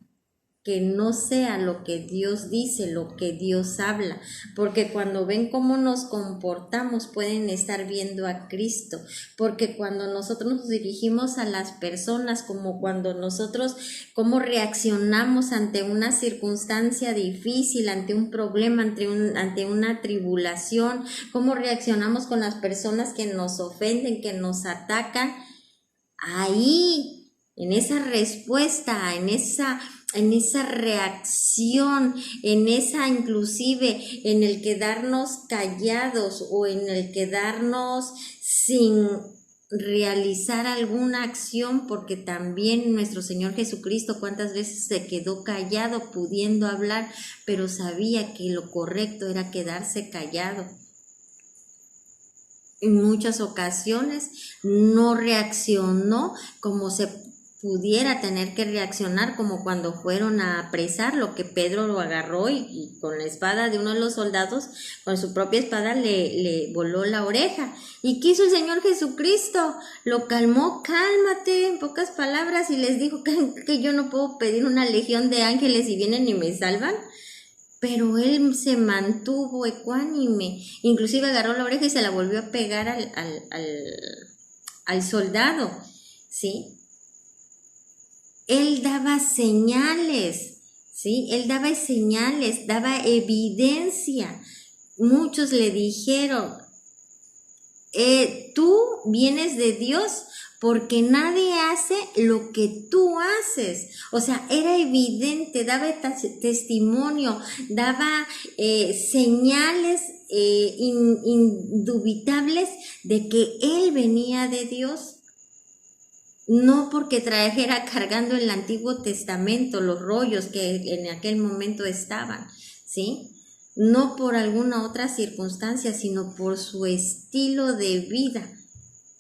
que no sea lo que Dios dice, lo que Dios habla, porque cuando ven cómo nos comportamos pueden estar viendo a Cristo, porque cuando nosotros nos dirigimos a las personas, como cuando nosotros, cómo reaccionamos ante una circunstancia difícil, ante un problema, ante una tribulación, cómo reaccionamos con las personas que nos ofenden, que nos atacan, ahí, en esa respuesta, en esa reacción, en esa inclusive en el quedarnos callados o en el quedarnos sin realizar alguna acción, porque también nuestro Señor Jesucristo cuántas veces se quedó callado pudiendo hablar, pero sabía que lo correcto era quedarse callado. En muchas ocasiones no reaccionó como se pudiera tener que reaccionar, como cuando fueron a apresarlo, que Pedro lo agarró y con la espada de uno de los soldados, con su propia espada le voló la oreja. ¿Y qué hizo el Señor Jesucristo? Lo calmó, cálmate, en pocas palabras, y les dijo que yo no puedo pedir una legión de ángeles y vienen y me salvan. Pero él se mantuvo ecuánime, inclusive agarró la oreja y se la volvió a pegar al soldado, ¿sí? Él daba señales, ¿sí? Él daba señales, daba evidencia. Muchos le dijeron, tú vienes de Dios porque nadie hace lo que tú haces. O sea, era evidente, daba testimonio, daba señales indubitables de que él venía de Dios. No porque trajera cargando el Antiguo Testamento, los rollos que en aquel momento estaban, ¿sí? No por alguna otra circunstancia, sino por su estilo de vida.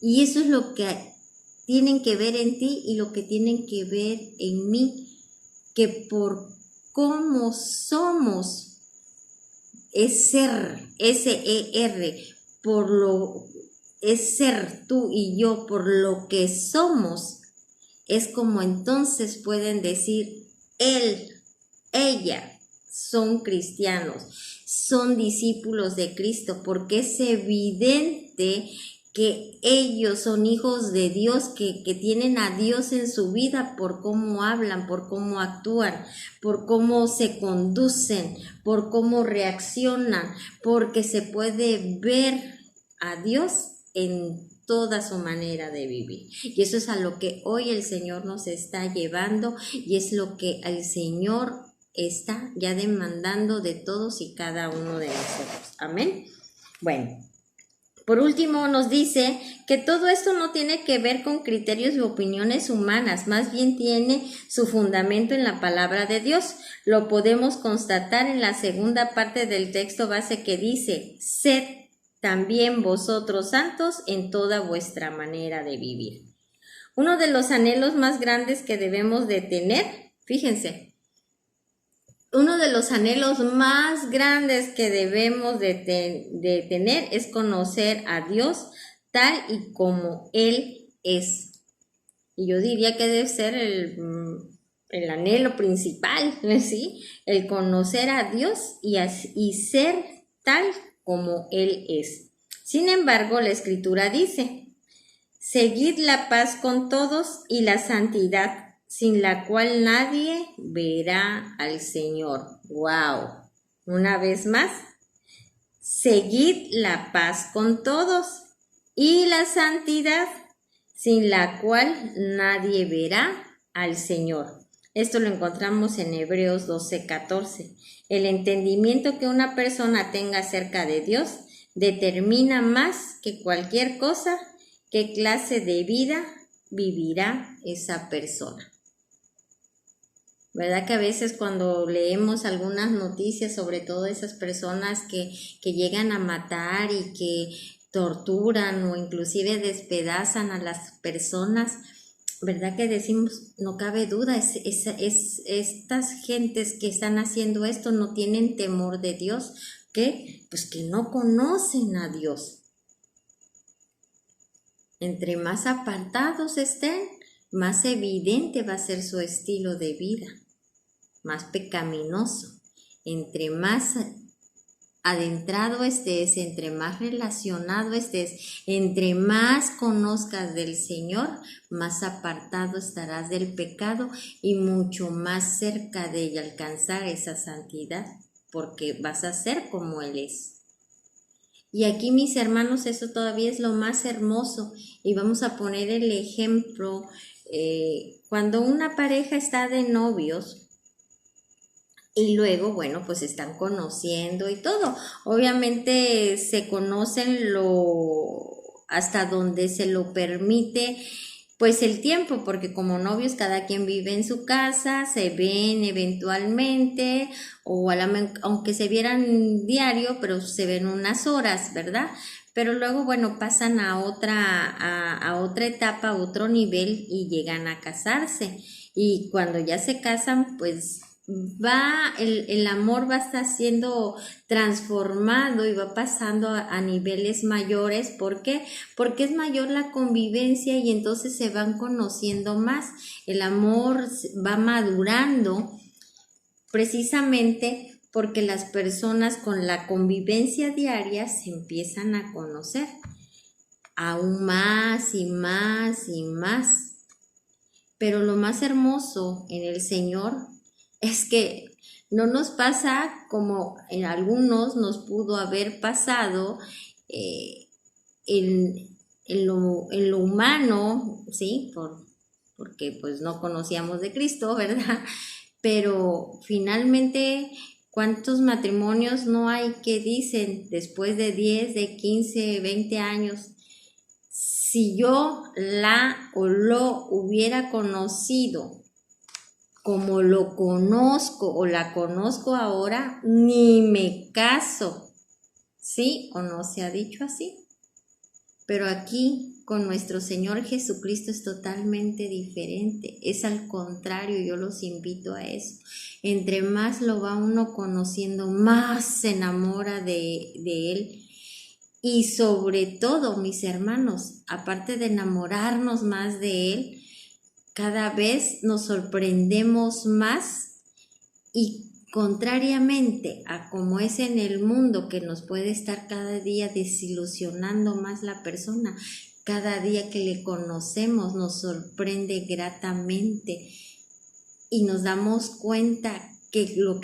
Y eso es lo que tienen que ver en ti y lo que tienen que ver en mí, que por cómo somos, es ser, S-E-R, por lo, es ser tú y yo, por lo que somos, es como entonces pueden decir, él, ella, son cristianos, son discípulos de Cristo, porque es evidente que ellos son hijos de Dios, que tienen a Dios en su vida por cómo hablan, por cómo actúan, por cómo se conducen, por cómo reaccionan, porque se puede ver a Dios en toda su manera de vivir. Y eso es a lo que hoy el Señor nos está llevando y es lo que el Señor está ya demandando de todos y cada uno de nosotros. Amén. Bueno. Por último, nos dice que todo esto no tiene que ver con criterios y opiniones humanas, más bien tiene su fundamento en la palabra de Dios. Lo podemos constatar en la segunda parte del texto base que dice, sed también vosotros santos en toda vuestra manera de vivir. Uno de los anhelos más grandes que debemos de tener, fíjense, uno de los anhelos más grandes que debemos de tener es conocer a Dios tal y como Él es. Y yo diría que debe ser el anhelo principal, ¿sí? El conocer a Dios y ser tal como Él es. Sin embargo, la Escritura dice, seguid la paz con todos y la santidad, sin la cual nadie verá al Señor. ¡Wow! Una vez más, seguid la paz con todos y la santidad, sin la cual nadie verá al Señor. Esto lo encontramos en Hebreos 12:14. El entendimiento que una persona tenga acerca de Dios determina más que cualquier cosa qué clase de vida vivirá esa persona. ¿Verdad que a veces cuando leemos algunas noticias, sobre todo esas personas que llegan a matar y que torturan o inclusive despedazan a las personas, ¿verdad que decimos, no cabe duda, estas gentes que están haciendo esto no tienen temor de Dios? ¿Qué? Pues que no conocen a Dios. Entre más apartados estén, más evidente va a ser su estilo de vida, más pecaminoso. Entre más adentrado estés, entre más relacionado estés, entre más conozcas del Señor, más apartado estarás del pecado y mucho más cerca de alcanzar esa santidad, porque vas a ser como Él es. Y aquí, mis hermanos, eso todavía es lo más hermoso. Y vamos a poner el ejemplo, cuando una pareja está de novios y luego, bueno, pues están conociendo y todo. Obviamente se conocen hasta donde se lo permite pues el tiempo, porque como novios cada quien vive en su casa, se ven eventualmente, o aunque se vieran diario, pero se ven unas horas, ¿verdad? Pero luego, bueno, pasan a otra etapa, a otro nivel y llegan a casarse. Y cuando ya se casan, pues el amor va a estar siendo transformado y va pasando a niveles mayores. ¿Por qué? Porque es mayor la convivencia y entonces se van conociendo más. El amor va madurando precisamente porque las personas con la convivencia diaria se empiezan a conocer aún más y más y más. Pero lo más hermoso en el Señor es que no nos pasa como en algunos nos pudo haber pasado en lo humano, ¿sí? Porque pues no conocíamos de Cristo, ¿verdad? Pero finalmente, ¿cuántos matrimonios no hay que dicen después de 10, de 15, 20 años? Si yo la o lo hubiera conocido como lo conozco o la conozco ahora, ni me caso. ¿Sí o no se ha dicho así? Pero aquí con nuestro Señor Jesucristo es totalmente diferente. Es al contrario, yo los invito a eso. Entre más lo va uno conociendo, más se enamora de Él. Y sobre todo, mis hermanos, aparte de enamorarnos más de Él, cada vez nos sorprendemos más y contrariamente a como es en el mundo que nos puede estar cada día desilusionando más la persona, cada día que le conocemos nos sorprende gratamente y nos damos cuenta que lo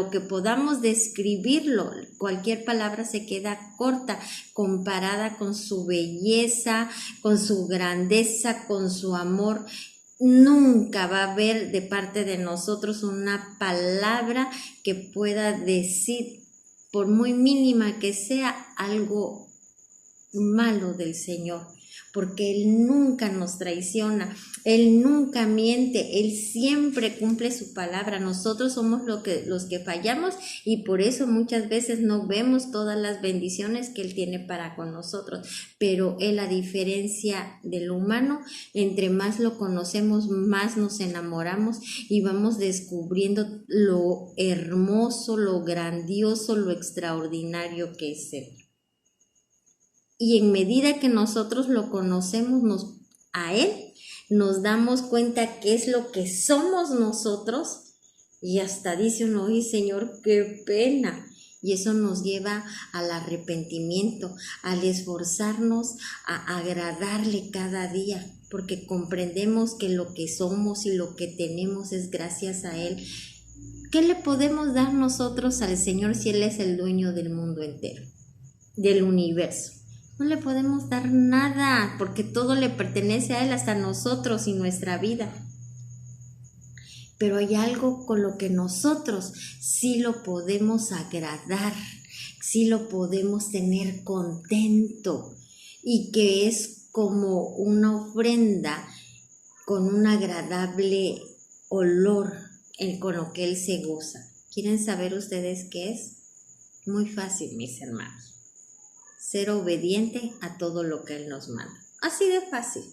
que podamos describirlo, cualquier palabra se queda corta comparada con su belleza, con su grandeza, con su amor. Nunca va a haber de parte de nosotros una palabra que pueda decir, por muy mínima que sea, algo malo del Señor, porque Él nunca nos traiciona, Él nunca miente, Él siempre cumple su palabra. Nosotros somos los que fallamos y por eso muchas veces no vemos todas las bendiciones que Él tiene para con nosotros, pero Él, a diferencia del humano, entre más lo conocemos, más nos enamoramos y vamos descubriendo lo hermoso, lo grandioso, lo extraordinario que es Él. Y en medida que nosotros lo conocemos a Él, nos damos cuenta qué es lo que somos nosotros y hasta dice uno, ¡ay, Señor, qué pena! Y eso nos lleva al arrepentimiento, al esforzarnos a agradarle cada día, porque comprendemos que lo que somos y lo que tenemos es gracias a Él. ¿Qué le podemos dar nosotros al Señor si Él es el dueño del mundo entero, del universo? No le podemos dar nada, porque todo le pertenece a Él, hasta nosotros y nuestra vida. Pero hay algo con lo que nosotros sí lo podemos agradar, sí lo podemos tener contento, y que es como una ofrenda con un agradable olor con lo que Él se goza. ¿Quieren saber ustedes qué es? Muy fácil, mis hermanos. Ser obediente a todo lo que Él nos manda. Así de fácil.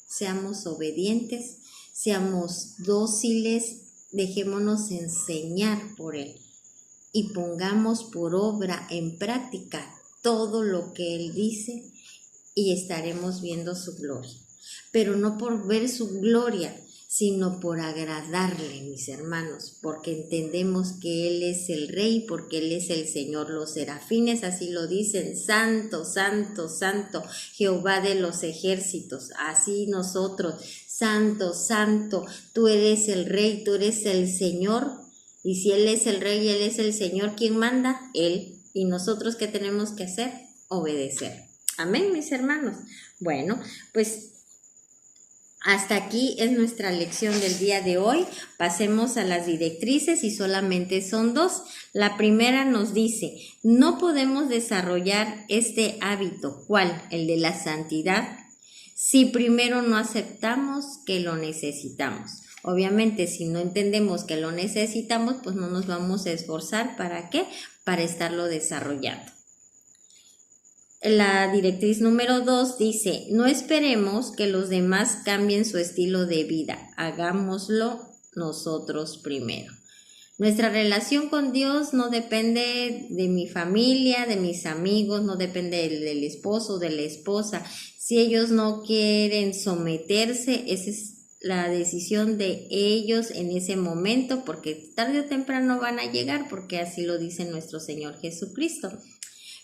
Seamos obedientes, seamos dóciles, dejémonos enseñar por Él y pongamos por obra, en práctica, todo lo que Él dice y estaremos viendo su gloria. Pero no por ver su gloria, sino por agradarle, mis hermanos, porque entendemos que Él es el Rey, porque Él es el Señor. Los serafines así lo dicen: Santo, Santo, Santo, Jehová de los ejércitos. Así nosotros: Santo, Santo, tú eres el Rey, tú eres el Señor. Y si Él es el Rey y Él es el Señor, ¿quién manda? Él. ¿Y nosotros qué tenemos que hacer? Obedecer. Amén, mis hermanos. Bueno, pues Hasta aquí es nuestra lección del día de hoy. Pasemos a las directrices y solamente son dos. La primera nos dice, no podemos desarrollar este hábito, ¿cuál? El de la santidad, si primero no aceptamos que lo necesitamos. Obviamente, si no entendemos que lo necesitamos, pues no nos vamos a esforzar. ¿Para qué? Para estarlo desarrollando. La directriz número 2 dice, no esperemos que los demás cambien su estilo de vida, hagámoslo nosotros primero. Nuestra relación con Dios no depende de mi familia, de mis amigos, no depende del esposo, de la esposa. Si ellos no quieren someterse, esa es la decisión de ellos en ese momento, porque tarde o temprano van a llegar, porque así lo dice nuestro Señor Jesucristo.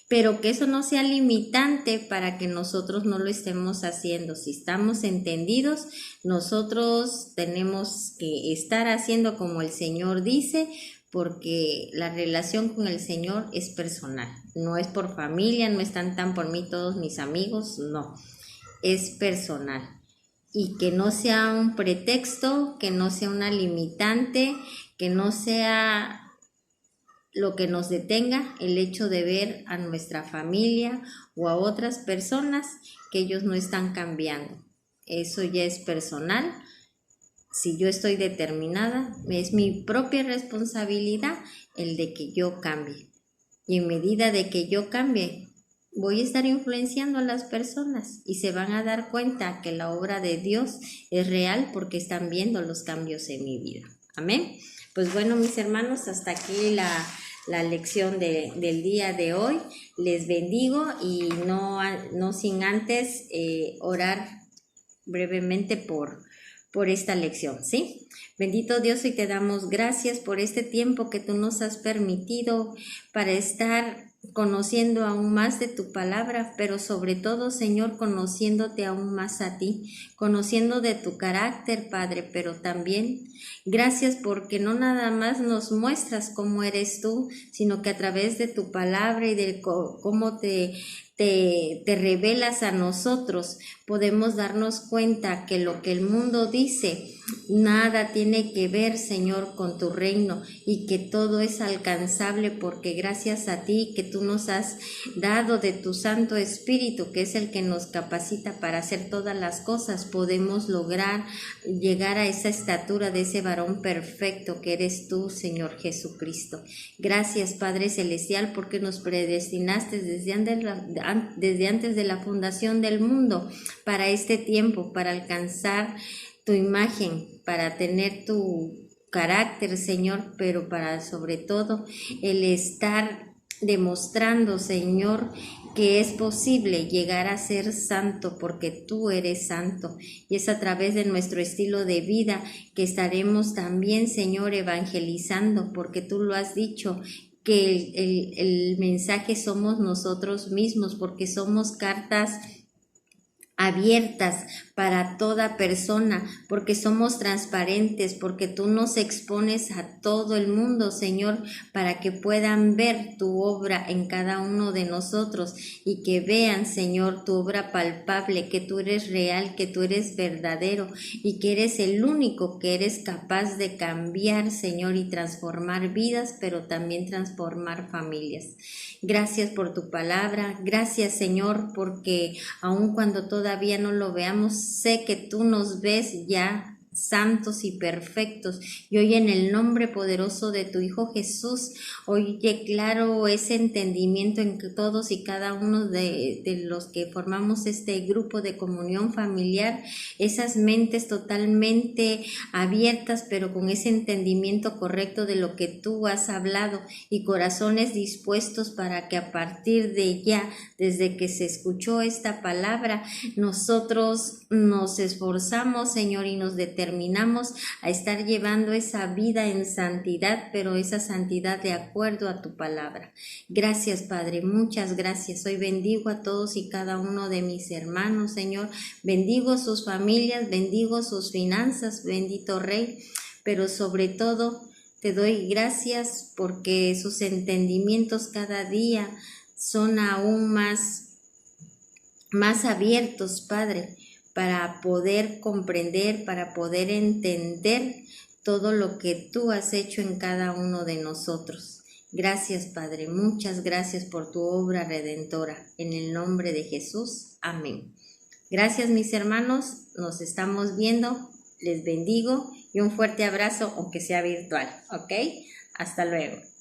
Pero que eso no sea limitante para que nosotros no lo estemos haciendo. Si estamos entendidos, nosotros tenemos que estar haciendo como el Señor dice, porque la relación con el Señor es personal. No es por familia, no están tan por mí todos mis amigos, no. Es personal. Y que no sea un pretexto, que no sea una limitante, que no sea lo que nos detenga el hecho de ver a nuestra familia o a otras personas que ellos no están cambiando. Eso ya es personal. Si yo estoy determinada, es mi propia responsabilidad el de que yo cambie. Y en medida de que yo cambie, voy a estar influenciando a las personas y se van a dar cuenta que la obra de Dios es real porque están viendo los cambios en mi vida. Amén. Pues bueno, mis hermanos, hasta aquí la lección del día de hoy. Les bendigo y no sin antes orar brevemente por esta lección, ¿sí? Bendito Dios, y te damos gracias por este tiempo que tú nos has permitido para estar conociendo aún más de tu palabra, pero sobre todo, Señor, conociéndote aún más a ti, conociendo de tu carácter, Padre, pero también gracias porque no nada más nos muestras cómo eres tú, sino que a través de tu palabra y de cómo te revelas a nosotros, podemos darnos cuenta que lo que el mundo dice nada tiene que ver, Señor, con tu reino, y que todo es alcanzable porque gracias a ti que tú nos has dado de tu Santo Espíritu, que es el que nos capacita para hacer todas las cosas, podemos lograr llegar a esa estatura de ese varón perfecto que eres tú, Señor Jesucristo. Gracias, Padre Celestial, porque nos predestinaste desde antes de la fundación del mundo para este tiempo, para alcanzar tu imagen, para tener tu carácter, Señor, pero para sobre todo el estar demostrando, Señor, que es posible llegar a ser santo porque tú eres santo, y es a través de nuestro estilo de vida que estaremos también, Señor, evangelizando, porque tú lo has dicho, que el mensaje somos nosotros mismos, porque somos cartas abiertas para toda persona, porque somos transparentes, porque tú nos expones a todo el mundo, Señor, para que puedan ver tu obra en cada uno de nosotros y que vean, Señor, tu obra palpable, que tú eres real, que tú eres verdadero y que eres el único que eres capaz de cambiar, Señor, y transformar vidas, pero también transformar familias. Gracias por tu palabra, gracias, Señor, porque aun cuando todavía no lo veamos, sé que tú nos ves ya santos y perfectos, y hoy en el nombre poderoso de tu Hijo Jesús, hoy declaro ese entendimiento en que todos y cada uno de los que formamos este grupo de comunión familiar, esas mentes totalmente abiertas, pero con ese entendimiento correcto de lo que tú has hablado, y corazones dispuestos para que a partir de ya, desde que se escuchó esta palabra, nosotros nos esforzamos, Señor, y nos determinamos a estar llevando esa vida en santidad, pero esa santidad de acuerdo a tu palabra. Gracias, Padre, muchas gracias. Hoy bendigo a todos y cada uno de mis hermanos, Señor. Bendigo sus familias, bendigo sus finanzas, bendito Rey, pero sobre todo te doy gracias porque sus entendimientos cada día son aún más abiertos, Padre, para poder comprender, para poder entender todo lo que tú has hecho en cada uno de nosotros. Gracias, Padre, muchas gracias por tu obra redentora. En el nombre de Jesús, amén. Gracias, mis hermanos, nos estamos viendo, les bendigo y un fuerte abrazo, aunque sea virtual, ¿ok? Hasta luego.